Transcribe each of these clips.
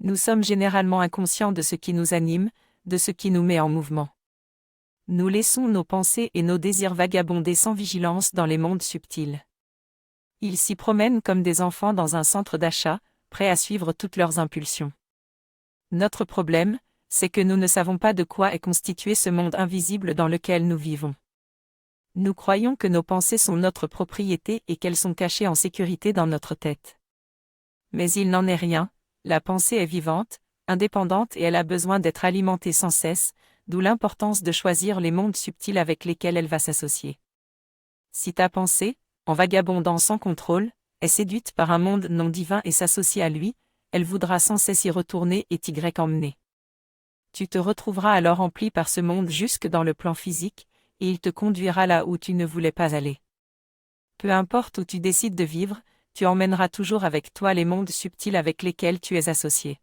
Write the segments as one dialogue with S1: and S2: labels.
S1: Nous sommes généralement inconscients de ce qui nous anime, de ce qui nous met en mouvement. Nous laissons nos pensées et nos désirs vagabonder sans vigilance dans les mondes subtils. Ils s'y promènent comme des enfants dans un centre d'achat, prêts à suivre toutes leurs impulsions. Notre problème, c'est que nous ne savons pas de quoi est constitué ce monde invisible dans lequel nous vivons. Nous croyons que nos pensées sont notre propriété et qu'elles sont cachées en sécurité dans notre tête. Mais il n'en est rien, la pensée est vivante, indépendante et elle a besoin d'être alimentée sans cesse, d'où l'importance de choisir les mondes subtils avec lesquels elle va s'associer. Si ta pensée, en vagabondant sans contrôle, est séduite par un monde non divin et s'associe à lui, elle voudra sans cesse y retourner et t'y emmener. Tu te retrouveras alors empli par ce monde jusque dans le plan physique, et il te conduira là où tu ne voulais pas aller. Peu importe où tu décides de vivre, tu emmèneras toujours avec toi les mondes subtils avec lesquels tu es associé.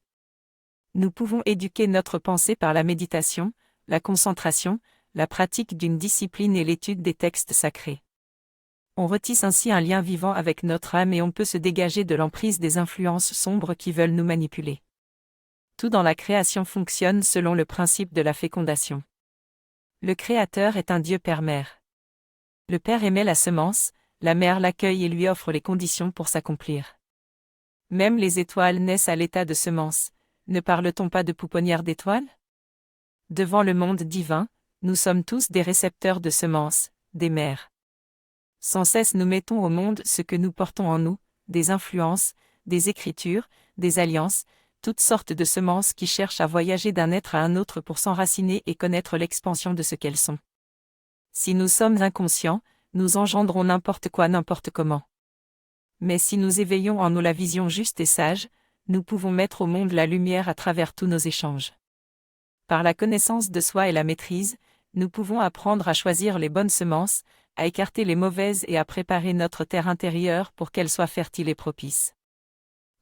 S1: Nous pouvons éduquer notre pensée par la méditation, la concentration, la pratique d'une discipline et l'étude des textes sacrés. On retisse ainsi un lien vivant avec notre âme et on peut se dégager de l'emprise des influences sombres qui veulent nous manipuler. Tout dans la création fonctionne selon le principe de la fécondation. Le Créateur est un Dieu Père-Mère. Le Père émet la semence, la Mère l'accueille et lui offre les conditions pour s'accomplir. Même les étoiles naissent à l'état de semence, ne parle-t-on pas de pouponnières d'étoiles ? Devant le monde divin, nous sommes tous des récepteurs de semences, des mères. Sans cesse nous mettons au monde ce que nous portons en nous, des influences, des écritures, des alliances, toutes sortes de semences qui cherchent à voyager d'un être à un autre pour s'enraciner et connaître l'expansion de ce qu'elles sont. Si nous sommes inconscients, nous engendrons n'importe quoi n'importe comment. Mais si nous éveillons en nous la vision juste et sage, nous pouvons mettre au monde la lumière à travers tous nos échanges. Par la connaissance de soi et la maîtrise, nous pouvons apprendre à choisir les bonnes semences, à écarter les mauvaises et à préparer notre terre intérieure pour qu'elle soit fertile et propice.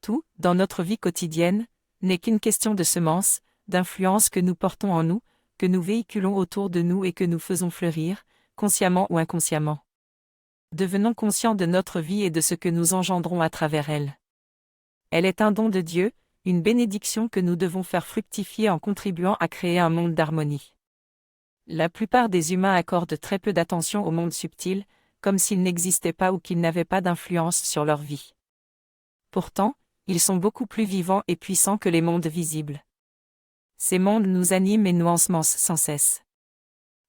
S1: Tout, dans notre vie quotidienne, n'est qu'une question de semences, d'influences que nous portons en nous, que nous véhiculons autour de nous et que nous faisons fleurir, consciemment ou inconsciemment. Devenons conscients de notre vie et de ce que nous engendrons à travers elle. Elle est un don de Dieu, une bénédiction que nous devons faire fructifier en contribuant à créer un monde d'harmonie. La plupart des humains accordent très peu d'attention au monde subtil, comme s'il n'existait pas ou qu'il n'avait pas d'influence sur leur vie. Pourtant, ils sont beaucoup plus vivants et puissants que les mondes visibles. Ces mondes nous animent et nous ensemencent sans cesse.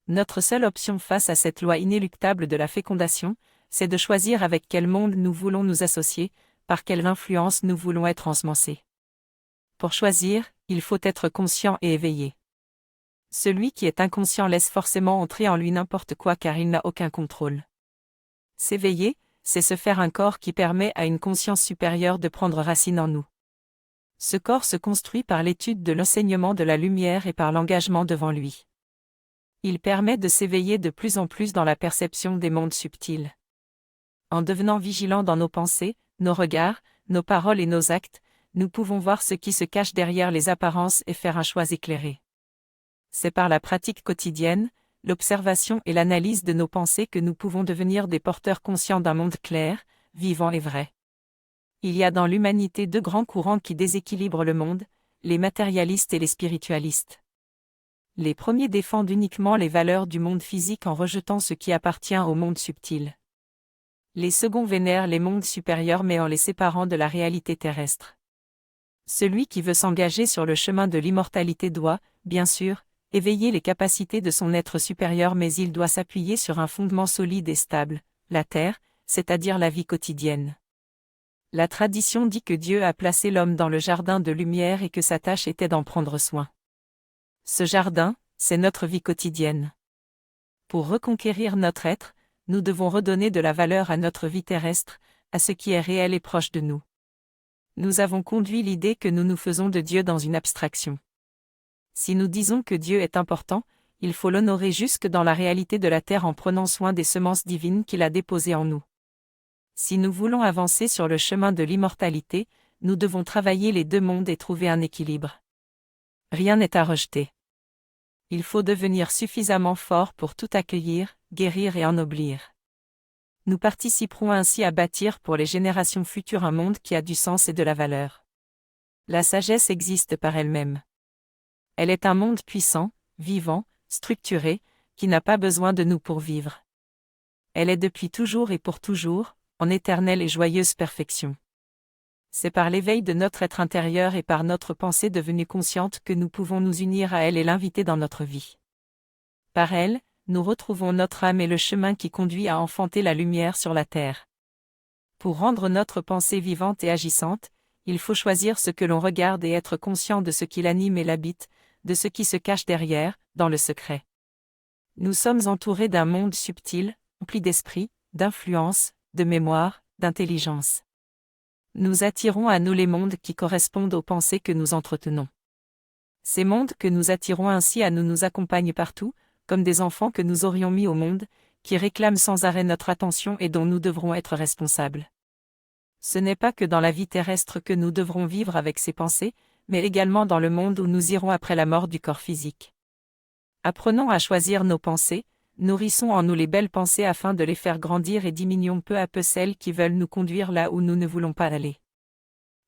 S1: Notre seule option face à cette loi inéluctable de la fécondation, c'est de choisir avec quel monde nous voulons nous associer, par quelle influence nous voulons être ensemencés. Pour choisir, il faut être conscient et éveillé. Celui qui est inconscient laisse forcément entrer en lui n'importe quoi car il n'a aucun contrôle. S'éveiller, c'est se faire un corps qui permet à une conscience supérieure de prendre racine en nous. Ce corps se construit par l'étude de l'enseignement de la lumière et par l'engagement devant lui. Il permet de s'éveiller de plus en plus dans la perception des mondes subtils. En devenant vigilants dans nos pensées, nos regards, nos paroles et nos actes, nous pouvons voir ce qui se cache derrière les apparences et faire un choix éclairé. C'est par la pratique quotidienne, l'observation et l'analyse de nos pensées que nous pouvons devenir des porteurs conscients d'un monde clair, vivant et vrai. Il y a dans l'humanité deux grands courants qui déséquilibrent le monde, les matérialistes et les spiritualistes. Les premiers défendent uniquement les valeurs du monde physique en rejetant ce qui appartient au monde subtil. Les seconds vénèrent les mondes supérieurs mais en les séparant de la réalité terrestre. Celui qui veut s'engager sur le chemin de l'immortalité doit, bien sûr, éveiller les capacités de son être supérieur mais il doit s'appuyer sur un fondement solide et stable, la terre, c'est-à-dire la vie quotidienne. La tradition dit que Dieu a placé l'homme dans le jardin de lumière et que sa tâche était d'en prendre soin. Ce jardin, c'est notre vie quotidienne. Pour reconquérir notre être, nous devons redonner de la valeur à notre vie terrestre, à ce qui est réel et proche de nous. Nous avons conduit l'idée que nous nous faisons de Dieu dans une abstraction. Si nous disons que Dieu est important, il faut l'honorer jusque dans la réalité de la terre en prenant soin des semences divines qu'il a déposées en nous. Si nous voulons avancer sur le chemin de l'immortalité, nous devons travailler les deux mondes et trouver un équilibre. Rien n'est à rejeter. Il faut devenir suffisamment fort pour tout accueillir, guérir et ennoblir. Nous participerons ainsi à bâtir pour les générations futures un monde qui a du sens et de la valeur. La sagesse existe par elle-même. Elle est un monde puissant, vivant, structuré, qui n'a pas besoin de nous pour vivre. Elle est depuis toujours et pour toujours, en éternelle et joyeuse perfection. C'est par l'éveil de notre être intérieur et par notre pensée devenue consciente que nous pouvons nous unir à elle et l'inviter dans notre vie. Par elle, nous retrouvons notre âme et le chemin qui conduit à enfanter la lumière sur la terre. Pour rendre notre pensée vivante et agissante, il faut choisir ce que l'on regarde et être conscient de ce qui l'anime et l'habite, de ce qui se cache derrière, dans le secret. Nous sommes entourés d'un monde subtil, rempli d'esprit, d'influence, de mémoire, d'intelligence. Nous attirons à nous les mondes qui correspondent aux pensées que nous entretenons. Ces mondes que nous attirons ainsi à nous accompagnent partout, comme des enfants que nous aurions mis au monde, qui réclament sans arrêt notre attention et dont nous devrons être responsables. Ce n'est pas que dans la vie terrestre que nous devrons vivre avec ces pensées, mais également dans le monde où nous irons après la mort du corps physique. Apprenons à choisir nos pensées, nourrissons en nous les belles pensées afin de les faire grandir et diminuons peu à peu celles qui veulent nous conduire là où nous ne voulons pas aller.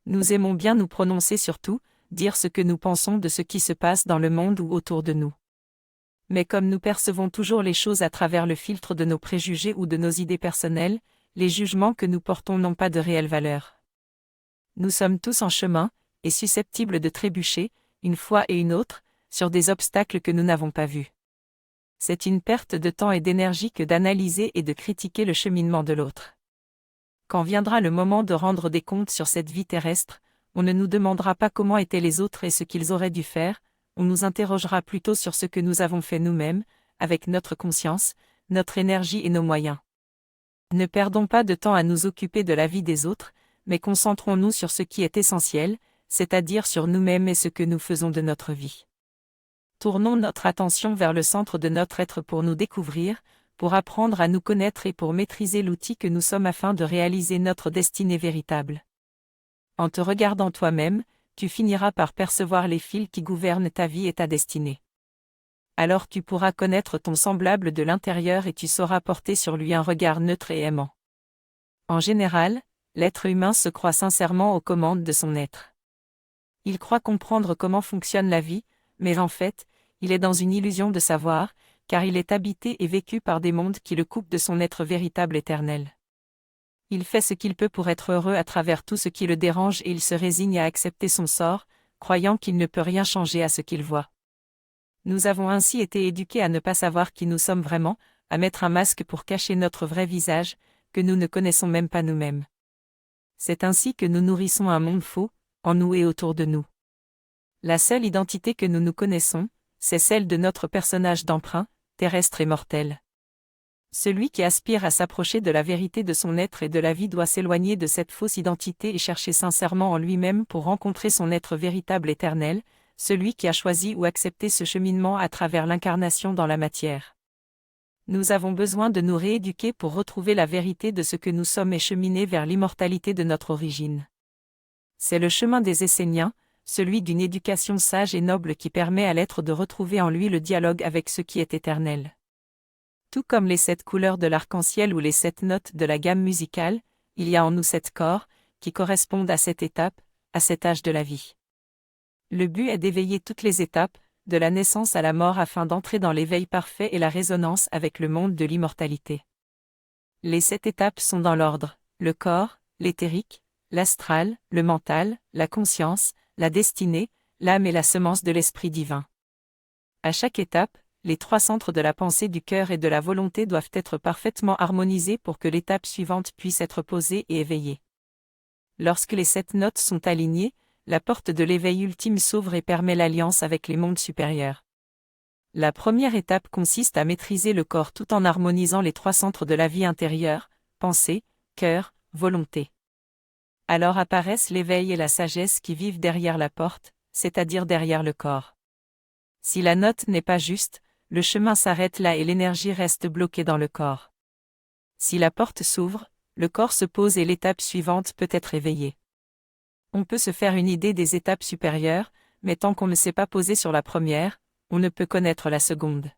S1: Nous aimons bien nous prononcer sur tout, dire ce que nous pensons de ce qui se passe dans le monde ou autour de nous. Mais comme nous percevons toujours les choses à travers le filtre de nos préjugés ou de nos idées personnelles, les jugements que nous portons n'ont pas de réelle valeur. Nous sommes tous en chemin, et susceptibles de trébucher, une fois et une autre, sur des obstacles que nous n'avons pas vus. C'est une perte de temps et d'énergie que d'analyser et de critiquer le cheminement de l'autre. Quand viendra le moment de rendre des comptes sur cette vie terrestre, on ne nous demandera pas comment étaient les autres et ce qu'ils auraient dû faire, on nous interrogera plutôt sur ce que nous avons fait nous-mêmes, avec notre conscience, notre énergie et nos moyens. Ne perdons pas de temps à nous occuper de la vie des autres, mais concentrons-nous sur ce qui est essentiel, c'est-à-dire sur nous-mêmes et ce que nous faisons de notre vie. Tournons notre attention vers le centre de notre être pour nous découvrir, pour apprendre à nous connaître et pour maîtriser l'outil que nous sommes afin de réaliser notre destinée véritable. En te regardant toi-même, tu finiras par percevoir les fils qui gouvernent ta vie et ta destinée. Alors tu pourras connaître ton semblable de l'intérieur et tu sauras porter sur lui un regard neutre et aimant. En général, l'être humain se croit sincèrement aux commandes de son être. Il croit comprendre comment fonctionne la vie, mais en fait, il est dans une illusion de savoir, car il est habité et vécu par des mondes qui le coupent de son être véritable éternel. Il fait ce qu'il peut pour être heureux à travers tout ce qui le dérange et il se résigne à accepter son sort, croyant qu'il ne peut rien changer à ce qu'il voit. Nous avons ainsi été éduqués à ne pas savoir qui nous sommes vraiment, à mettre un masque pour cacher notre vrai visage, que nous ne connaissons même pas nous-mêmes. C'est ainsi que nous nourrissons un monde faux, en nous et autour de nous. La seule identité que nous nous connaissons, c'est celle de notre personnage d'emprunt, terrestre et mortel. Celui qui aspire à s'approcher de la vérité de son être et de la vie doit s'éloigner de cette fausse identité et chercher sincèrement en lui-même pour rencontrer son être véritable éternel, celui qui a choisi ou accepté ce cheminement à travers l'incarnation dans la matière. Nous avons besoin de nous rééduquer pour retrouver la vérité de ce que nous sommes et cheminer vers l'immortalité de notre origine. C'est le chemin des Esséniens, celui d'une éducation sage et noble qui permet à l'être de retrouver en lui le dialogue avec ce qui est éternel. Tout comme les 7 couleurs de l'arc-en-ciel ou les 7 notes de la gamme musicale, il y a en nous 7 corps, qui correspondent à cette étape, à cet âge de la vie. Le but est d'éveiller toutes les étapes, de la naissance à la mort afin d'entrer dans l'éveil parfait et la résonance avec le monde de l'immortalité. Les 7 étapes sont dans l'ordre, le corps, l'éthérique, l'astral, le mental, la conscience, la destinée, l'âme et la semence de l'esprit divin. À chaque étape, les 3 centres de la pensée du cœur et de la volonté doivent être parfaitement harmonisés pour que l'étape suivante puisse être posée et éveillée. Lorsque les 7 notes sont alignées, la porte de l'éveil ultime s'ouvre et permet l'alliance avec les mondes supérieurs. La première étape consiste à maîtriser le corps tout en harmonisant les 3 centres de la vie intérieure, pensée, cœur, volonté. Alors apparaissent l'éveil et la sagesse qui vivent derrière la porte, c'est-à-dire derrière le corps. Si la note n'est pas juste, le chemin s'arrête là et l'énergie reste bloquée dans le corps. Si la porte s'ouvre, le corps se pose et l'étape suivante peut être éveillée. On peut se faire une idée des étapes supérieures, mais tant qu'on ne s'est pas posé sur la première, on ne peut connaître la seconde.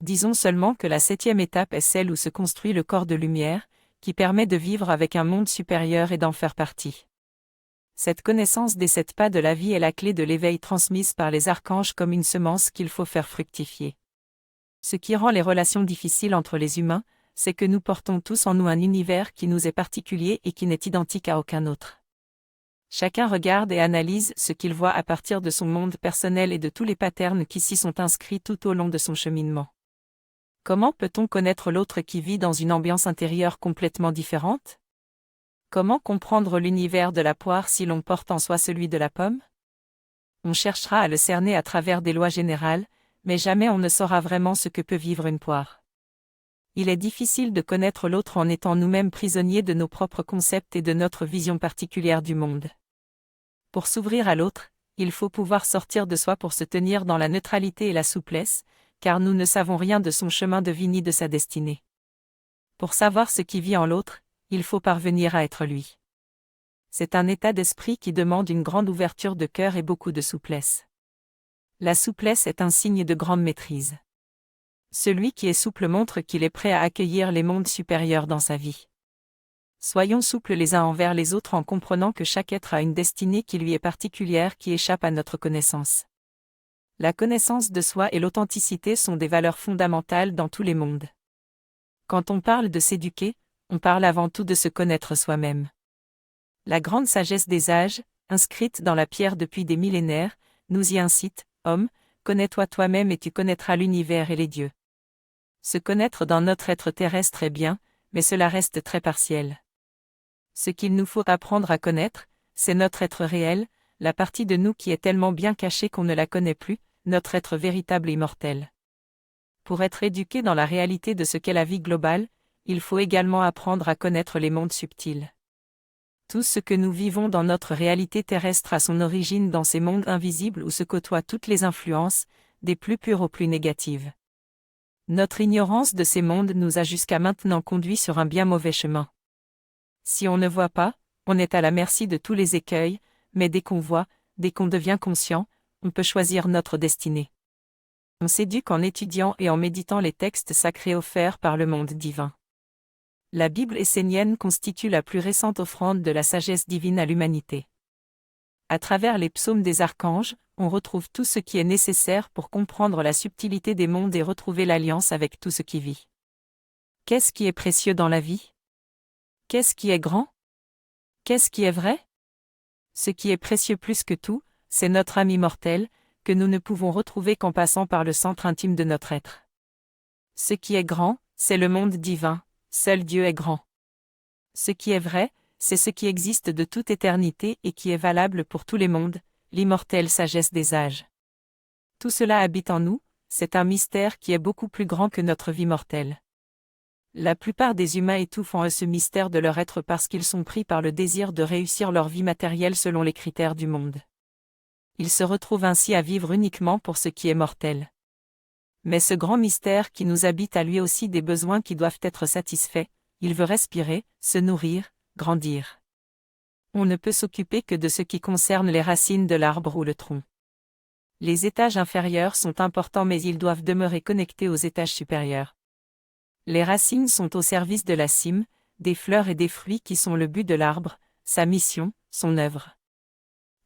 S1: Disons seulement que la 7e étape est celle où se construit le corps de lumière, qui permet de vivre avec un monde supérieur et d'en faire partie. Cette connaissance des 7 pas de la vie est la clé de l'éveil transmise par les archanges comme une semence qu'il faut faire fructifier. Ce qui rend les relations difficiles entre les humains, c'est que nous portons tous en nous un univers qui nous est particulier et qui n'est identique à aucun autre. Chacun regarde et analyse ce qu'il voit à partir de son monde personnel et de tous les patterns qui s'y sont inscrits tout au long de son cheminement. Comment peut-on connaître l'autre qui vit dans une ambiance intérieure complètement différente? Comment comprendre l'univers de la poire si l'on porte en soi celui de la pomme? On cherchera à le cerner à travers des lois générales, mais jamais on ne saura vraiment ce que peut vivre une poire. Il est difficile de connaître l'autre en étant nous-mêmes prisonniers de nos propres concepts et de notre vision particulière du monde. Pour s'ouvrir à l'autre, il faut pouvoir sortir de soi pour se tenir dans la neutralité et la souplesse, car nous ne savons rien de son chemin de vie ni de sa destinée. Pour savoir ce qui vit en l'autre, il faut parvenir à être lui. C'est un état d'esprit qui demande une grande ouverture de cœur et beaucoup de souplesse. La souplesse est un signe de grande maîtrise. Celui qui est souple montre qu'il est prêt à accueillir les mondes supérieurs dans sa vie. Soyons souples les uns envers les autres en comprenant que chaque être a une destinée qui lui est particulière qui échappe à notre connaissance. La connaissance de soi et l'authenticité sont des valeurs fondamentales dans tous les mondes. Quand on parle de s'éduquer, on parle avant tout de se connaître soi-même. La grande sagesse des âges, inscrite dans la pierre depuis des millénaires, nous y incite, homme, connais-toi toi-même et tu connaîtras l'univers et les dieux. Se connaître dans notre être terrestre est bien, mais cela reste très partiel. Ce qu'il nous faut apprendre à connaître, c'est notre être réel, la partie de nous qui est tellement bien cachée qu'on ne la connaît plus, notre être véritable et immortel. Pour être éduqué dans la réalité de ce qu'est la vie globale, il faut également apprendre à connaître les mondes subtils. Tout ce que nous vivons dans notre réalité terrestre a son origine dans ces mondes invisibles où se côtoient toutes les influences, des plus pures aux plus négatives. Notre ignorance de ces mondes nous a jusqu'à maintenant conduits sur un bien mauvais chemin. Si on ne voit pas, on est à la merci de tous les écueils, mais dès qu'on voit, dès qu'on devient conscient, on peut choisir notre destinée. On s'éduque en étudiant et en méditant les textes sacrés offerts par le monde divin. La Bible essénienne constitue la plus récente offrande de la sagesse divine à l'humanité. À travers les psaumes des archanges, on retrouve tout ce qui est nécessaire pour comprendre la subtilité des mondes et retrouver l'alliance avec tout ce qui vit. Qu'est-ce qui est précieux dans la vie? Qu'est-ce qui est grand? Qu'est-ce qui est vrai? Ce qui est précieux plus que tout, c'est notre âme immortelle, que nous ne pouvons retrouver qu'en passant par le centre intime de notre être. Ce qui est grand, c'est le monde divin, seul Dieu est grand. Ce qui est vrai, c'est ce qui existe de toute éternité et qui est valable pour tous les mondes, l'immortelle sagesse des âges. Tout cela habite en nous, c'est un mystère qui est beaucoup plus grand que notre vie mortelle. La plupart des humains étouffent en eux ce mystère de leur être parce qu'ils sont pris par le désir de réussir leur vie matérielle selon les critères du monde. Ils se retrouvent ainsi à vivre uniquement pour ce qui est mortel. Mais ce grand mystère qui nous habite a lui aussi des besoins qui doivent être satisfaits, il veut respirer, se nourrir, grandir. On ne peut s'occuper que de ce qui concerne les racines de l'arbre ou le tronc. Les étages inférieurs sont importants mais ils doivent demeurer connectés aux étages supérieurs. Les racines sont au service de la cime, des fleurs et des fruits qui sont le but de l'arbre, sa mission, son œuvre.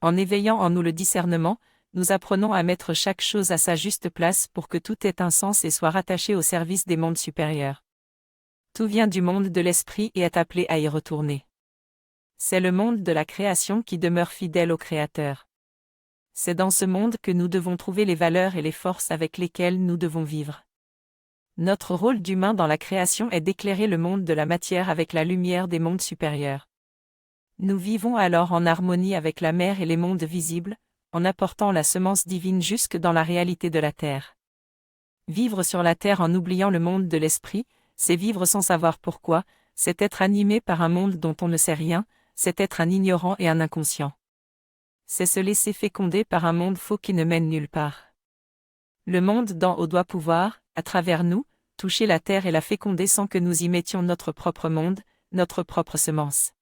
S1: En éveillant en nous le discernement, nous apprenons à mettre chaque chose à sa juste place pour que tout ait un sens et soit rattaché au service des mondes supérieurs. Tout vient du monde de l'esprit et est appelé à y retourner. C'est le monde de la création qui demeure fidèle au Créateur. C'est dans ce monde que nous devons trouver les valeurs et les forces avec lesquelles nous devons vivre. Notre rôle d'humain dans la création est d'éclairer le monde de la matière avec la lumière des mondes supérieurs. Nous vivons alors en harmonie avec la mer et les mondes visibles, en apportant la semence divine jusque dans la réalité de la terre. Vivre sur la terre en oubliant le monde de l'esprit, c'est vivre sans savoir pourquoi, c'est être animé par un monde dont on ne sait rien, c'est être un ignorant et un inconscient. C'est se laisser féconder par un monde faux qui ne mène nulle part. Le monde d'en haut doit pouvoir, à travers nous, toucher la terre et la féconder sans que nous y mettions notre propre monde, notre propre semence.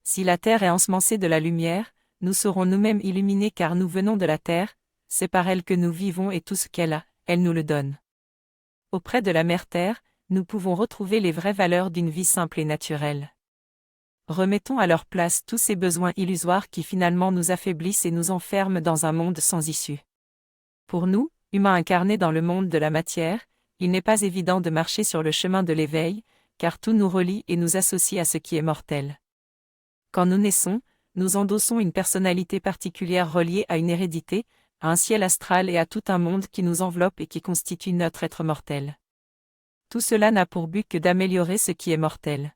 S1: Si la terre est ensemencée de la lumière, nous serons nous-mêmes illuminés car nous venons de la terre, c'est par elle que nous vivons et tout ce qu'elle a, elle nous le donne. Auprès de la mère terre, nous pouvons retrouver les vraies valeurs d'une vie simple et naturelle. Remettons à leur place tous ces besoins illusoires qui finalement nous affaiblissent et nous enferment dans un monde sans issue. Pour nous, humains incarnés dans le monde de la matière, il n'est pas évident de marcher sur le chemin de l'éveil, car tout nous relie et nous associe à ce qui est mortel. Quand nous naissons, nous endossons une personnalité particulière reliée à une hérédité, à un ciel astral et à tout un monde qui nous enveloppe et qui constitue notre être mortel. Tout cela n'a pour but que d'améliorer ce qui est mortel.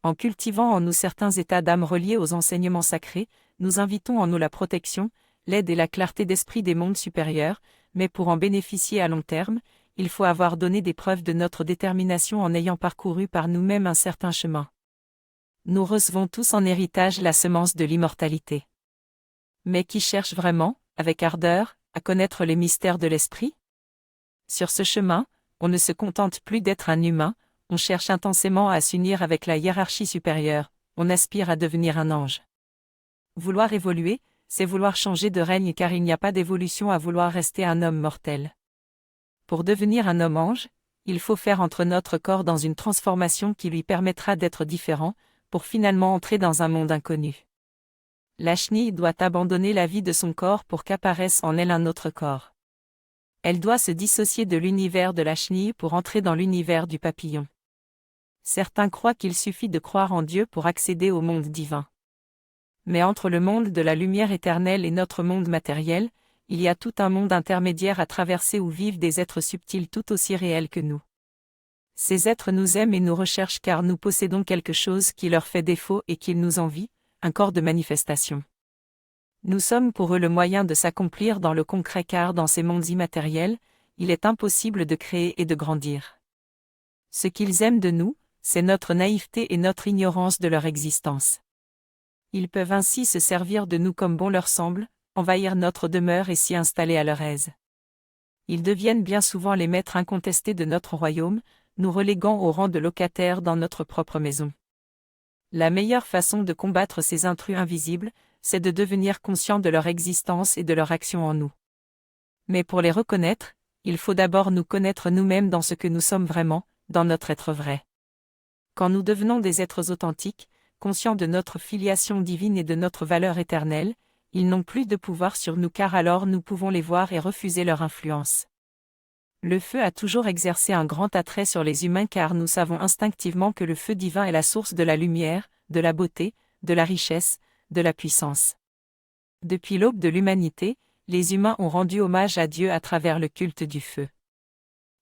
S1: En cultivant en nous certains états d'âme reliés aux enseignements sacrés, nous invitons en nous la protection, l'aide et la clarté d'esprit des mondes supérieurs, mais pour en bénéficier à long terme, il faut avoir donné des preuves de notre détermination en ayant parcouru par nous-mêmes un certain chemin. Nous recevons tous en héritage la semence de l'immortalité. Mais qui cherche vraiment, avec ardeur, à connaître les mystères de l'esprit? Sur ce chemin, on ne se contente plus d'être un humain, on cherche intensément à s'unir avec la hiérarchie supérieure, on aspire à devenir un ange. Vouloir évoluer, c'est vouloir changer de règne car il n'y a pas d'évolution à vouloir rester un homme mortel. Pour devenir un homme-ange, il faut faire entrer notre corps dans une transformation qui lui permettra d'être différent, pour finalement entrer dans un monde inconnu. La chenille doit abandonner la vie de son corps pour qu'apparaisse en elle un autre corps. Elle doit se dissocier de l'univers de la chenille pour entrer dans l'univers du papillon. Certains croient qu'il suffit de croire en Dieu pour accéder au monde divin. Mais entre le monde de la lumière éternelle et notre monde matériel, il y a tout un monde intermédiaire à traverser où vivent des êtres subtils tout aussi réels que nous. Ces êtres nous aiment et nous recherchent car nous possédons quelque chose qui leur fait défaut et qu'ils nous envient, un corps de manifestation. Nous sommes pour eux le moyen de s'accomplir dans le concret car dans ces mondes immatériels, il est impossible de créer et de grandir. Ce qu'ils aiment de nous, c'est notre naïveté et notre ignorance de leur existence. Ils peuvent ainsi se servir de nous comme bon leur semble, envahir notre demeure et s'y installer à leur aise. Ils deviennent bien souvent les maîtres incontestés de notre royaume, nous reléguant au rang de locataires dans notre propre maison. La meilleure façon de combattre ces intrus invisibles, c'est de devenir conscient de leur existence et de leur action en nous. Mais pour les reconnaître, il faut d'abord nous connaître nous-mêmes dans ce que nous sommes vraiment, dans notre être vrai. Quand nous devenons des êtres authentiques, conscients de notre filiation divine et de notre valeur éternelle, ils n'ont plus de pouvoir sur nous car alors nous pouvons les voir et refuser leur influence. Le feu a toujours exercé un grand attrait sur les humains car nous savons instinctivement que le feu divin est la source de la lumière, de la beauté, de la richesse, de la puissance. Depuis l'aube de l'humanité, les humains ont rendu hommage à Dieu à travers le culte du feu.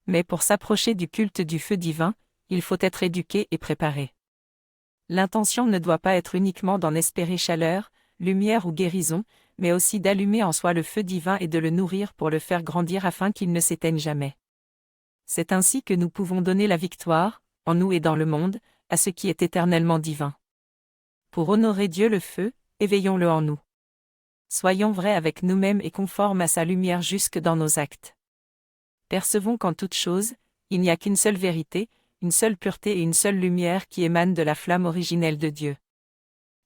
S1: Mais pour s'approcher du culte du feu divin, il faut être éduqué et préparé. L'intention ne doit pas être uniquement d'en espérer chaleur, lumière ou guérison, mais aussi d'allumer en soi le feu divin et de le nourrir pour le faire grandir afin qu'il ne s'éteigne jamais. C'est ainsi que nous pouvons donner la victoire, en nous et dans le monde, à ce qui est éternellement divin. Pour honorer Dieu le feu, éveillons-le en nous. Soyons vrais avec nous-mêmes et conformes à sa lumière jusque dans nos actes. Percevons qu'en toute chose, il n'y a qu'une seule vérité, une seule pureté et une seule lumière qui émanent de la flamme originelle de Dieu.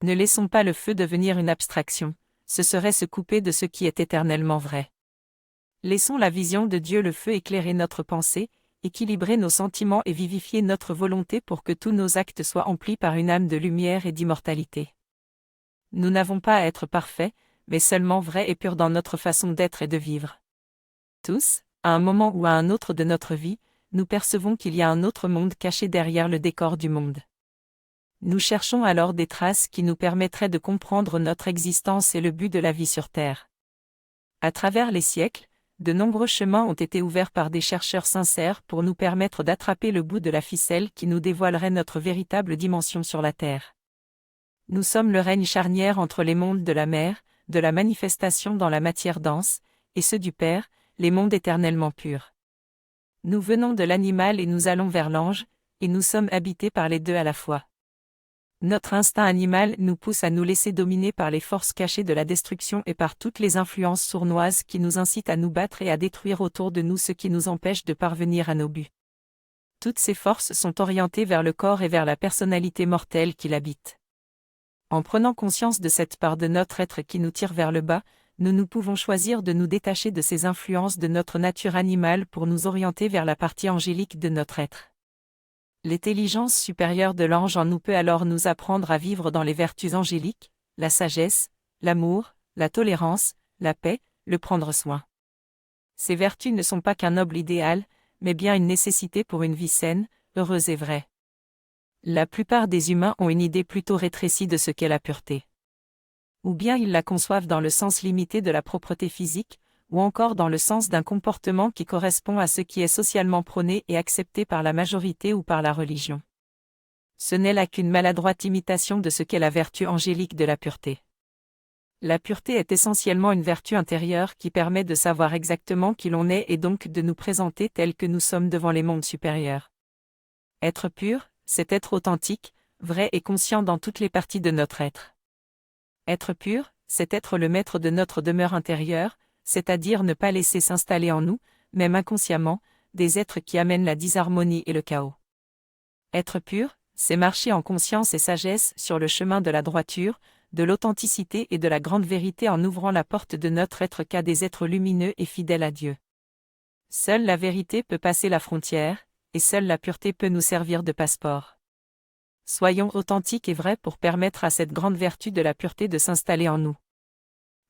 S1: Ne laissons pas le feu devenir une abstraction, ce serait se couper de ce qui est éternellement vrai. Laissons la vision de Dieu le feu éclairer notre pensée, équilibrer nos sentiments et vivifier notre volonté pour que tous nos actes soient emplis par une âme de lumière et d'immortalité. Nous n'avons pas à être parfaits, mais seulement vrais et purs dans notre façon d'être et de vivre. Tous, à un moment ou à un autre de notre vie, nous percevons qu'il y a un autre monde caché derrière le décor du monde. Nous cherchons alors des traces qui nous permettraient de comprendre notre existence et le but de la vie sur Terre. À travers les siècles, de nombreux chemins ont été ouverts par des chercheurs sincères pour nous permettre d'attraper le bout de la ficelle qui nous dévoilerait notre véritable dimension sur la Terre. Nous sommes le règne charnière entre les mondes de la mer, de la manifestation dans la matière dense, et ceux du Père, les mondes éternellement purs. Nous venons de l'animal et nous allons vers l'ange, et nous sommes habités par les deux à la fois. Notre instinct animal nous pousse à nous laisser dominer par les forces cachées de la destruction et par toutes les influences sournoises qui nous incitent à nous battre et à détruire autour de nous ce qui nous empêche de parvenir à nos buts. Toutes ces forces sont orientées vers le corps et vers la personnalité mortelle qui l'habite. En prenant conscience de cette part de notre être qui nous tire vers le bas, nous pouvons choisir de nous détacher de ces influences de notre nature animale pour nous orienter vers la partie angélique de notre être. L'intelligence supérieure de l'ange en nous peut alors nous apprendre à vivre dans les vertus angéliques, la sagesse, l'amour, la tolérance, la paix, le prendre soin. Ces vertus ne sont pas qu'un noble idéal, mais bien une nécessité pour une vie saine, heureuse et vraie. La plupart des humains ont une idée plutôt rétrécie de ce qu'est la pureté. Ou bien ils la conçoivent dans le sens limité de la propreté physique, ou encore dans le sens d'un comportement qui correspond à ce qui est socialement prôné et accepté par la majorité ou par la religion. Ce n'est là qu'une maladroite imitation de ce qu'est la vertu angélique de la pureté. La pureté est essentiellement une vertu intérieure qui permet de savoir exactement qui l'on est et donc de nous présenter tels que nous sommes devant les mondes supérieurs. Être pur, c'est être authentique, vrai et conscient dans toutes les parties de notre être. Être pur, c'est être le maître de notre demeure intérieure, c'est-à-dire ne pas laisser s'installer en nous, même inconsciemment, des êtres qui amènent la disharmonie et le chaos. Être pur, c'est marcher en conscience et sagesse sur le chemin de la droiture, de l'authenticité et de la grande vérité en ouvrant la porte de notre être qu'à des êtres lumineux et fidèles à Dieu. Seule la vérité peut passer la frontière, et seule la pureté peut nous servir de passeport. Soyons authentiques et vrais pour permettre à cette grande vertu de la pureté de s'installer en nous.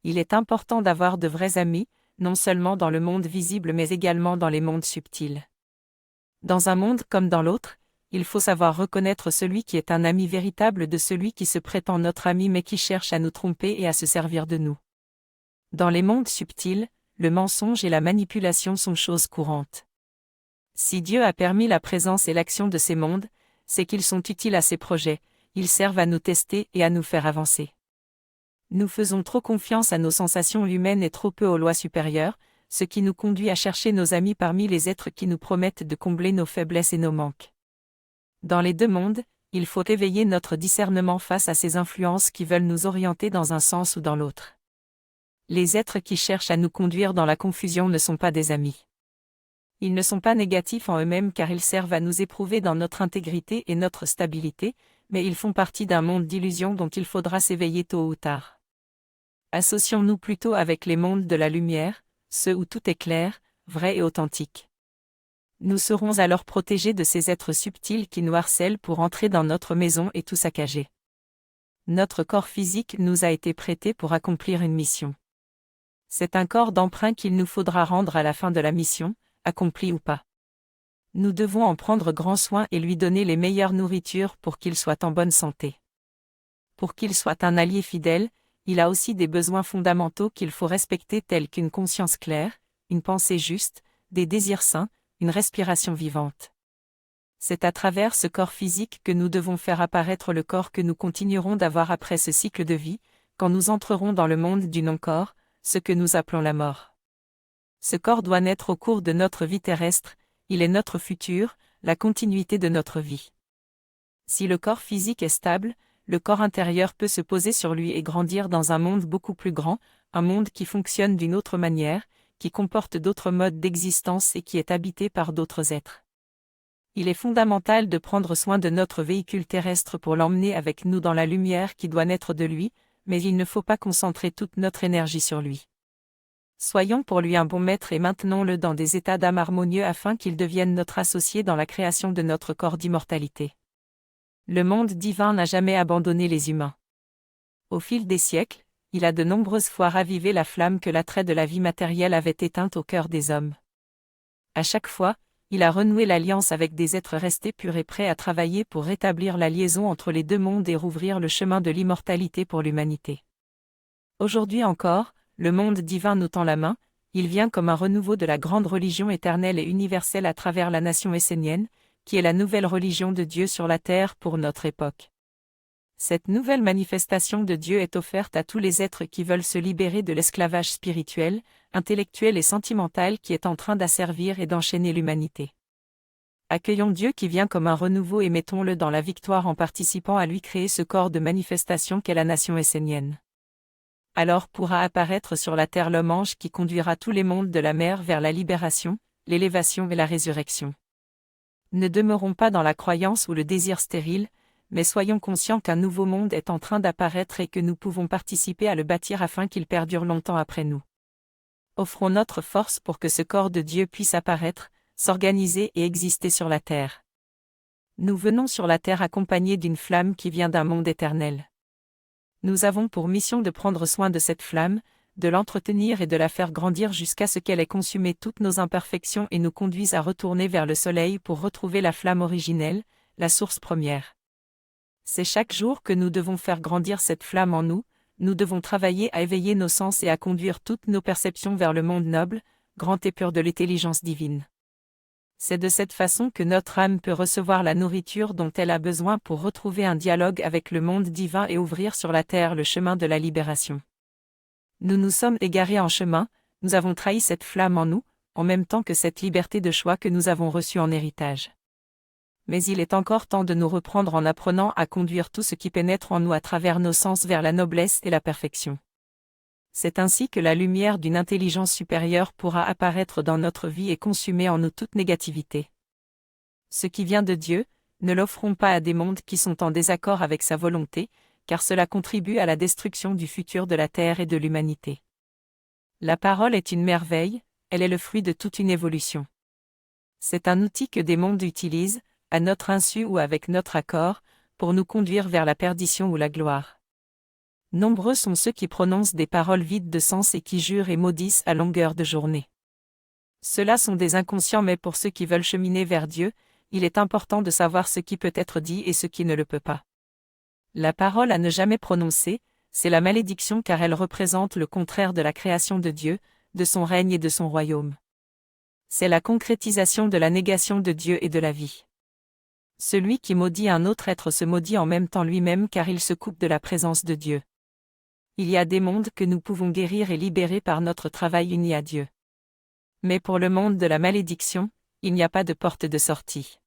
S1: Il est important d'avoir de vrais amis, non seulement dans le monde visible mais également dans les mondes subtils. Dans un monde comme dans l'autre, il faut savoir reconnaître celui qui est un ami véritable de celui qui se prétend notre ami mais qui cherche à nous tromper et à se servir de nous. Dans les mondes subtils, le mensonge et la manipulation sont choses courantes. Si Dieu a permis la présence et l'action de ces mondes, c'est qu'ils sont utiles à ses projets, ils servent à nous tester et à nous faire avancer. Nous faisons trop confiance à nos sensations humaines et trop peu aux lois supérieures, ce qui nous conduit à chercher nos amis parmi les êtres qui nous promettent de combler nos faiblesses et nos manques. Dans les deux mondes, il faut éveiller notre discernement face à ces influences qui veulent nous orienter dans un sens ou dans l'autre. Les êtres qui cherchent à nous conduire dans la confusion ne sont pas des amis. Ils ne sont pas négatifs en eux-mêmes car ils servent à nous éprouver dans notre intégrité et notre stabilité, mais ils font partie d'un monde d'illusions dont il faudra s'éveiller tôt ou tard. Associons-nous plutôt avec les mondes de la lumière, ceux où tout est clair, vrai et authentique. Nous serons alors protégés de ces êtres subtils qui nous harcèlent pour entrer dans notre maison et tout saccager. Notre corps physique nous a été prêté pour accomplir une mission. C'est un corps d'emprunt qu'il nous faudra rendre à la fin de la mission, accomplie ou pas. Nous devons en prendre grand soin et lui donner les meilleures nourritures pour qu'il soit en bonne santé. Pour qu'il soit un allié fidèle, il a aussi des besoins fondamentaux qu'il faut respecter tels qu'une conscience claire, une pensée juste, des désirs sains, une respiration vivante. C'est à travers ce corps physique que nous devons faire apparaître le corps que nous continuerons d'avoir après ce cycle de vie, quand nous entrerons dans le monde du non-corps, ce que nous appelons la mort. Ce corps doit naître au cours de notre vie terrestre, il est notre futur, la continuité de notre vie. Si le corps physique est stable, le corps intérieur peut se poser sur lui et grandir dans un monde beaucoup plus grand, un monde qui fonctionne d'une autre manière, qui comporte d'autres modes d'existence et qui est habité par d'autres êtres. Il est fondamental de prendre soin de notre véhicule terrestre pour l'emmener avec nous dans la lumière qui doit naître de lui, mais il ne faut pas concentrer toute notre énergie sur lui. Soyons pour lui un bon maître et maintenons-le dans des états d'âme harmonieux afin qu'il devienne notre associé dans la création de notre corps d'immortalité. Le monde divin n'a jamais abandonné les humains. Au fil des siècles, il a de nombreuses fois ravivé la flamme que l'attrait de la vie matérielle avait éteinte au cœur des hommes. À chaque fois, il a renoué l'alliance avec des êtres restés purs et prêts à travailler pour rétablir la liaison entre les deux mondes et rouvrir le chemin de l'immortalité pour l'humanité. Aujourd'hui encore, le monde divin nous tend la main, il vient comme un renouveau de la grande religion éternelle et universelle à travers la nation essénienne, qui est la nouvelle religion de Dieu sur la terre pour notre époque. Cette nouvelle manifestation de Dieu est offerte à tous les êtres qui veulent se libérer de l'esclavage spirituel, intellectuel et sentimental qui est en train d'asservir et d'enchaîner l'humanité. Accueillons Dieu qui vient comme un renouveau et mettons-le dans la victoire en participant à lui créer ce corps de manifestation qu'est la nation essénienne. Alors pourra apparaître sur la terre l'homme ange qui conduira tous les mondes de la mer vers la libération, l'élévation et la résurrection. Ne demeurons pas dans la croyance ou le désir stérile, mais soyons conscients qu'un nouveau monde est en train d'apparaître et que nous pouvons participer à le bâtir afin qu'il perdure longtemps après nous. Offrons notre force pour que ce corps de Dieu puisse apparaître, s'organiser et exister sur la terre. Nous venons sur la terre accompagnés d'une flamme qui vient d'un monde éternel. Nous avons pour mission de prendre soin de cette flamme, de l'entretenir et de la faire grandir jusqu'à ce qu'elle ait consumé toutes nos imperfections et nous conduise à retourner vers le soleil pour retrouver la flamme originelle, la source première. C'est chaque jour que nous devons faire grandir cette flamme en nous, nous devons travailler à éveiller nos sens et à conduire toutes nos perceptions vers le monde noble, grand et pur de l'intelligence divine. C'est de cette façon que notre âme peut recevoir la nourriture dont elle a besoin pour retrouver un dialogue avec le monde divin et ouvrir sur la terre le chemin de la libération. Nous nous sommes égarés en chemin, nous avons trahi cette flamme en nous, en même temps que cette liberté de choix que nous avons reçue en héritage. Mais il est encore temps de nous reprendre en apprenant à conduire tout ce qui pénètre en nous à travers nos sens vers la noblesse et la perfection. C'est ainsi que la lumière d'une intelligence supérieure pourra apparaître dans notre vie et consumer en nous toute négativité. Ce qui vient de Dieu, ne l'offrons pas à des mondes qui sont en désaccord avec sa volonté, car cela contribue à la destruction du futur de la terre et de l'humanité. La parole est une merveille, elle est le fruit de toute une évolution. C'est un outil que des mondes utilisent, à notre insu ou avec notre accord, pour nous conduire vers la perdition ou la gloire. Nombreux sont ceux qui prononcent des paroles vides de sens et qui jurent et maudissent à longueur de journée. Ceux-là sont des inconscients, mais pour ceux qui veulent cheminer vers Dieu, il est important de savoir ce qui peut être dit et ce qui ne le peut pas. La parole à ne jamais prononcer, c'est la malédiction car elle représente le contraire de la création de Dieu, de son règne et de son royaume. C'est la concrétisation de la négation de Dieu et de la vie. Celui qui maudit un autre être se maudit en même temps lui-même car il se coupe de la présence de Dieu. Il y a des mondes que nous pouvons guérir et libérer par notre travail uni à Dieu. Mais pour le monde de la malédiction, il n'y a pas de porte de sortie.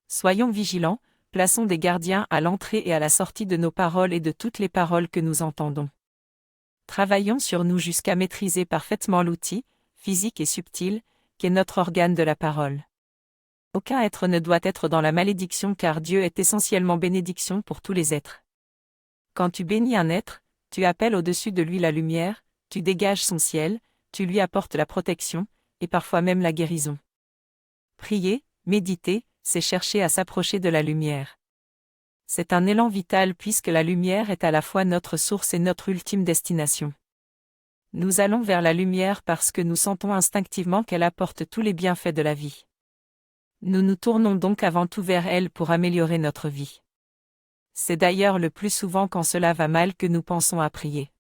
S1: Soyons vigilants, plaçons des gardiens à l'entrée et à la sortie de nos paroles et de toutes les paroles que nous entendons. Travaillons sur nous jusqu'à maîtriser parfaitement l'outil, physique et subtil, qu'est notre organe de la parole. Aucun être ne doit être dans la malédiction car Dieu est essentiellement bénédiction pour tous les êtres. Quand tu bénis un être, tu appelles au-dessus de lui la lumière, tu dégages son ciel, tu lui apportes la protection, et parfois même la guérison. Prier, méditer, c'est chercher à s'approcher de la lumière. C'est un élan vital puisque la lumière est à la fois notre source et notre ultime destination. Nous allons vers la lumière parce que nous sentons instinctivement qu'elle apporte tous les bienfaits de la vie. Nous nous tournons donc avant tout vers elle pour améliorer notre vie. C'est d'ailleurs le plus souvent quand cela va mal que nous pensons à prier.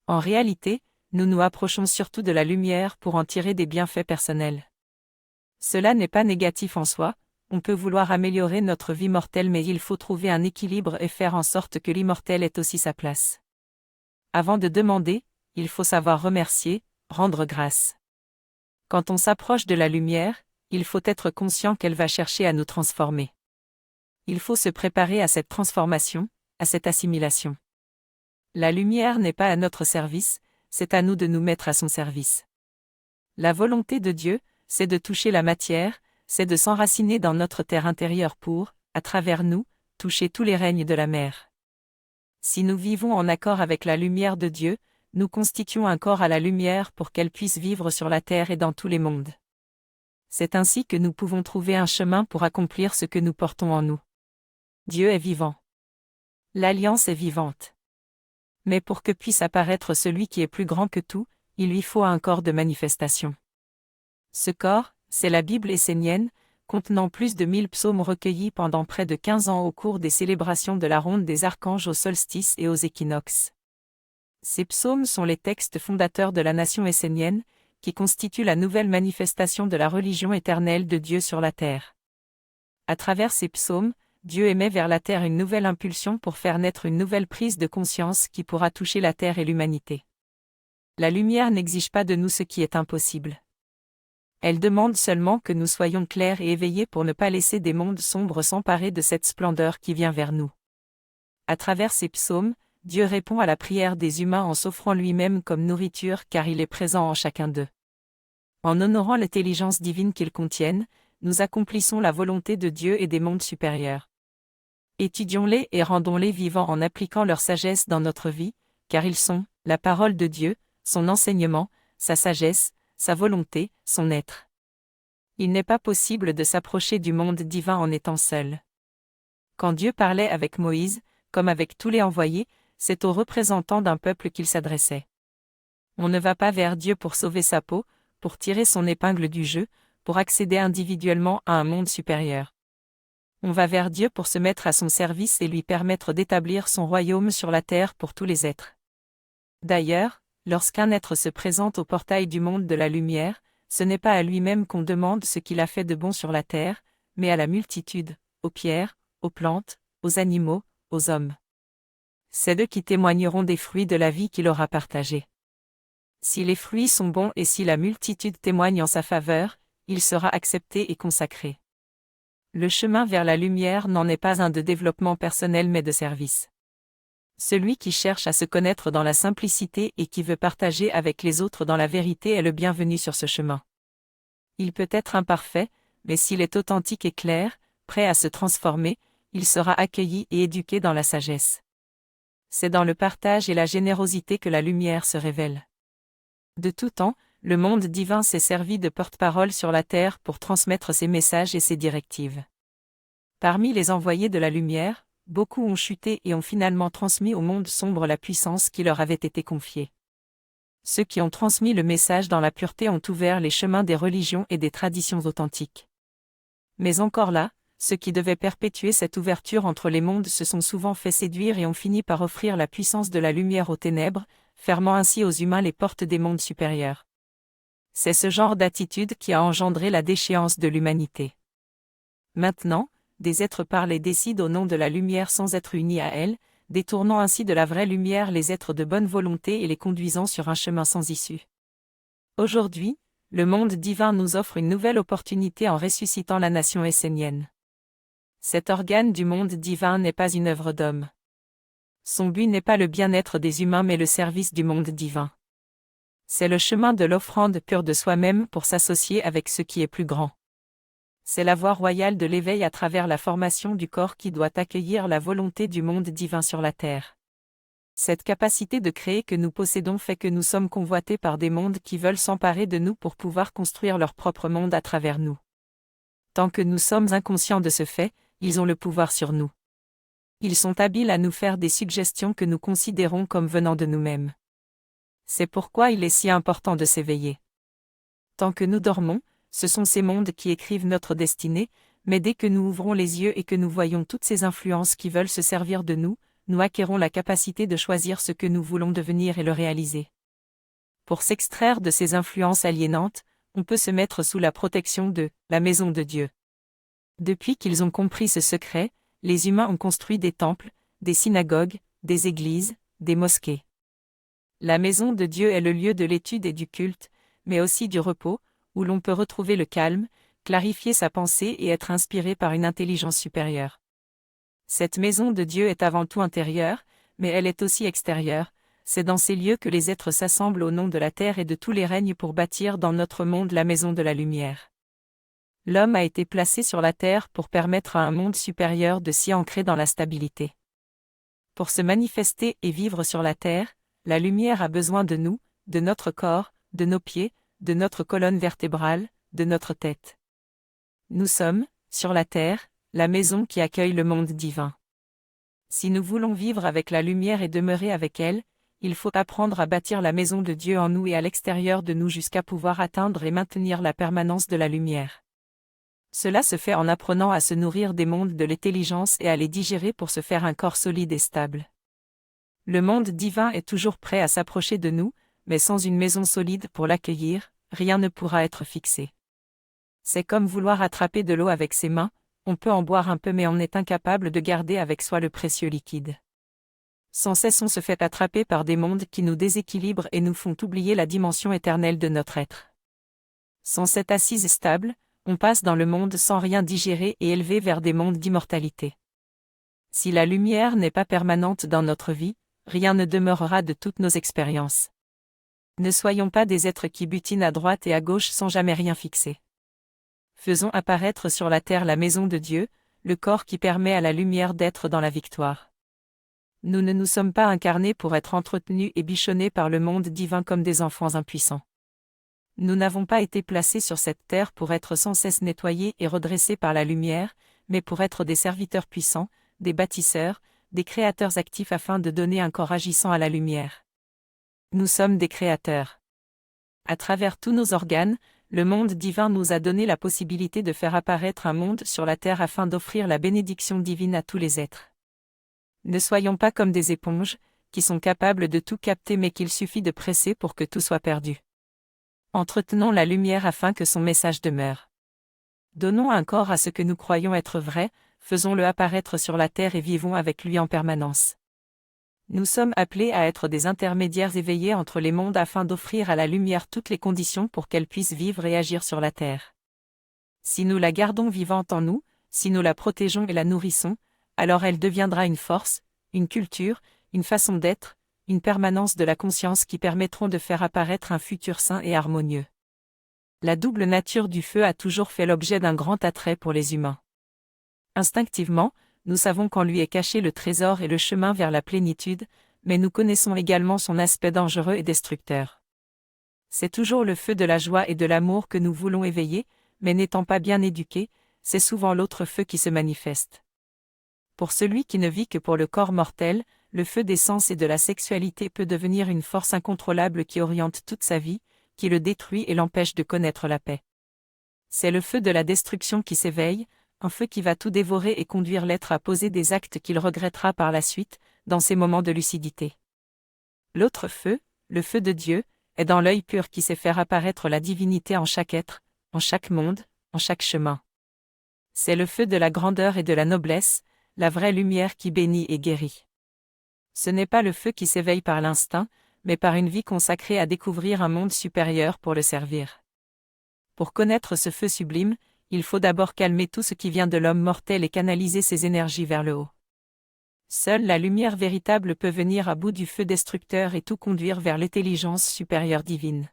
S1: En réalité, nous nous approchons surtout de la lumière pour en tirer des bienfaits personnels. Cela n'est pas négatif en soi, on peut vouloir améliorer notre vie mortelle mais il faut trouver un équilibre et faire en sorte que l'immortel ait aussi sa place. Avant de demander, il faut savoir remercier, rendre grâce. Quand on s'approche de la lumière, il faut être conscient qu'elle va chercher à nous transformer. Il faut se préparer à cette transformation, à cette assimilation. La lumière n'est pas à notre service, c'est à nous de nous mettre à son service. La volonté de Dieu, c'est de toucher la matière, c'est de s'enraciner dans notre terre intérieure pour, à travers nous, toucher tous les règnes de la mer. Si nous vivons en accord avec la lumière de Dieu, nous constituons un corps à la lumière pour qu'elle puisse vivre sur la terre et dans tous les mondes. C'est ainsi que nous pouvons trouver un chemin pour accomplir ce que nous portons en nous. Dieu est vivant. L'alliance est vivante. Mais pour que puisse apparaître celui qui est plus grand que tout, il lui faut un corps de manifestation. Ce corps, c'est la Bible essénienne, contenant plus de 1000 psaumes recueillis pendant près de 15 ans au cours des célébrations de la ronde des archanges au solstice et aux équinoxes. Ces psaumes sont les textes fondateurs de la nation essénienne, qui constituent la nouvelle manifestation de la religion éternelle de Dieu sur la terre. À travers ces psaumes, Dieu émet vers la terre une nouvelle impulsion pour faire naître une nouvelle prise de conscience qui pourra toucher la terre et l'humanité. La lumière n'exige pas de nous ce qui est impossible. Elle demande seulement que nous soyons clairs et éveillés pour ne pas laisser des mondes sombres s'emparer de cette splendeur qui vient vers nous. À travers ces psaumes, Dieu répond à la prière des humains en s'offrant lui-même comme nourriture car il est présent en chacun d'eux. En honorant l'intelligence divine qu'ils contiennent, nous accomplissons la volonté de Dieu et des mondes supérieurs. Étudions-les et rendons-les vivants en appliquant leur sagesse dans notre vie, car ils sont la parole de Dieu, son enseignement, sa sagesse, sa volonté, son être. Il n'est pas possible de s'approcher du monde divin en étant seul. Quand Dieu parlait avec Moïse, comme avec tous les envoyés, c'est aux représentants d'un peuple qu'il s'adressait. On ne va pas vers Dieu pour sauver sa peau, pour tirer son épingle du jeu, pour accéder individuellement à un monde supérieur. On va vers Dieu pour se mettre à son service et lui permettre d'établir son royaume sur la terre pour tous les êtres. D'ailleurs, lorsqu'un être se présente au portail du monde de la lumière, ce n'est pas à lui-même qu'on demande ce qu'il a fait de bon sur la terre, mais à la multitude, aux pierres, aux plantes, aux animaux, aux hommes. C'est eux qui témoigneront des fruits de la vie qu'il aura partagée. Si les fruits sont bons et si la multitude témoigne en sa faveur, il sera accepté et consacré. Le chemin vers la lumière n'en est pas un de développement personnel mais de service. Celui qui cherche à se connaître dans la simplicité et qui veut partager avec les autres dans la vérité est le bienvenu sur ce chemin. Il peut être imparfait, mais s'il est authentique et clair, prêt à se transformer, il sera accueilli et éduqué dans la sagesse. C'est dans le partage et la générosité que la lumière se révèle. De tout temps, le monde divin s'est servi de porte-parole sur la terre pour transmettre ses messages et ses directives. Parmi les envoyés de la lumière, beaucoup ont chuté et ont finalement transmis au monde sombre la puissance qui leur avait été confiée. Ceux qui ont transmis le message dans la pureté ont ouvert les chemins des religions et des traditions authentiques. Mais encore là, ceux qui devaient perpétuer cette ouverture entre les mondes se sont souvent fait séduire et ont fini par offrir la puissance de la lumière aux ténèbres, fermant ainsi aux humains les portes des mondes supérieurs. C'est ce genre d'attitude qui a engendré la déchéance de l'humanité. Maintenant, des êtres parlent et décident au nom de la lumière sans être unis à elle, détournant ainsi de la vraie lumière les êtres de bonne volonté et les conduisant sur un chemin sans issue. Aujourd'hui, le monde divin nous offre une nouvelle opportunité en ressuscitant la nation essénienne. Cet organe du monde divin n'est pas une œuvre d'homme. Son but n'est pas le bien-être des humains mais le service du monde divin. C'est le chemin de l'offrande pure de soi-même pour s'associer avec ce qui est plus grand. C'est la voie royale de l'éveil à travers la formation du corps qui doit accueillir la volonté du monde divin sur la terre. Cette capacité de créer que nous possédons fait que nous sommes convoités par des mondes qui veulent s'emparer de nous pour pouvoir construire leur propre monde à travers nous. Tant que nous sommes inconscients de ce fait, ils ont le pouvoir sur nous. Ils sont habiles à nous faire des suggestions que nous considérons comme venant de nous-mêmes. C'est pourquoi il est si important de s'éveiller. Tant que nous dormons, ce sont ces mondes qui écrivent notre destinée, mais dès que nous ouvrons les yeux et que nous voyons toutes ces influences qui veulent se servir de nous, nous acquérons la capacité de choisir ce que nous voulons devenir et le réaliser. Pour s'extraire de ces influences aliénantes, on peut se mettre sous la protection de la maison de Dieu. Depuis qu'ils ont compris ce secret, les humains ont construit des temples, des synagogues, des églises, des mosquées. La maison de Dieu est le lieu de l'étude et du culte, mais aussi du repos, où l'on peut retrouver le calme, clarifier sa pensée et être inspiré par une intelligence supérieure. Cette maison de Dieu est avant tout intérieure, mais elle est aussi extérieure. C'est dans ces lieux que les êtres s'assemblent au nom de la terre et de tous les règnes pour bâtir dans notre monde la maison de la lumière. L'homme a été placé sur la terre pour permettre à un monde supérieur de s'y ancrer dans la stabilité. Pour se manifester et vivre sur la terre, la lumière a besoin de nous, de notre corps, de nos pieds, de notre colonne vertébrale, de notre tête. Nous sommes, sur la terre, la maison qui accueille le monde divin. Si nous voulons vivre avec la lumière et demeurer avec elle, il faut apprendre à bâtir la maison de Dieu en nous et à l'extérieur de nous jusqu'à pouvoir atteindre et maintenir la permanence de la lumière. Cela se fait en apprenant à se nourrir des mondes de l'intelligence et à les digérer pour se faire un corps solide et stable. Le monde divin est toujours prêt à s'approcher de nous, mais sans une maison solide pour l'accueillir, rien ne pourra être fixé. C'est comme vouloir attraper de l'eau avec ses mains, on peut en boire un peu mais on est incapable de garder avec soi le précieux liquide. Sans cesse on se fait attraper par des mondes qui nous déséquilibrent et nous font oublier la dimension éternelle de notre être. Sans cette assise stable, on passe dans le monde sans rien digérer et élevé vers des mondes d'immortalité. Si la lumière n'est pas permanente dans notre vie, rien ne demeurera de toutes nos expériences. Ne soyons pas des êtres qui butinent à droite et à gauche sans jamais rien fixer. Faisons apparaître sur la terre la maison de Dieu, le corps qui permet à la lumière d'être dans la victoire. Nous ne nous sommes pas incarnés pour être entretenus et bichonnés par le monde divin comme des enfants impuissants. Nous n'avons pas été placés sur cette terre pour être sans cesse nettoyés et redressés par la lumière, mais pour être des serviteurs puissants, des bâtisseurs, des créateurs actifs afin de donner un corps agissant à la lumière. Nous sommes des créateurs. À travers tous nos organes, le monde divin nous a donné la possibilité de faire apparaître un monde sur la terre afin d'offrir la bénédiction divine à tous les êtres. Ne soyons pas comme des éponges, qui sont capables de tout capter mais qu'il suffit de presser pour que tout soit perdu. Entretenons la lumière afin que son message demeure. Donnons un corps à ce que nous croyons être vrai, faisons-le apparaître sur la terre et vivons avec lui en permanence. Nous sommes appelés à être des intermédiaires éveillés entre les mondes afin d'offrir à la lumière toutes les conditions pour qu'elle puisse vivre et agir sur la terre. Si nous la gardons vivante en nous, si nous la protégeons et la nourrissons, alors elle deviendra une force, une culture, une façon d'être, une permanence de la conscience qui permettront de faire apparaître un futur sain et harmonieux. La double nature du feu a toujours fait l'objet d'un grand attrait pour les humains. Instinctivement, nous savons qu'en lui est caché le trésor et le chemin vers la plénitude, mais nous connaissons également son aspect dangereux et destructeur. C'est toujours le feu de la joie et de l'amour que nous voulons éveiller, mais n'étant pas bien éduqués, c'est souvent l'autre feu qui se manifeste. Pour celui qui ne vit que pour le corps mortel, le feu des sens et de la sexualité peut devenir une force incontrôlable qui oriente toute sa vie, qui le détruit et l'empêche de connaître la paix. C'est le feu de la destruction qui s'éveille, un feu qui va tout dévorer et conduire l'être à poser des actes qu'il regrettera par la suite, dans ses moments de lucidité. L'autre feu, le feu de Dieu, est dans l'œil pur qui sait faire apparaître la divinité en chaque être, en chaque monde, en chaque chemin. C'est le feu de la grandeur et de la noblesse, la vraie lumière qui bénit et guérit. Ce n'est pas le feu qui s'éveille par l'instinct, mais par une vie consacrée à découvrir un monde supérieur pour le servir. Pour connaître ce feu sublime, il faut d'abord calmer tout ce qui vient de l'homme mortel et canaliser ses énergies vers le haut. Seule la lumière véritable peut venir à bout du feu destructeur et tout conduire vers l'intelligence supérieure divine.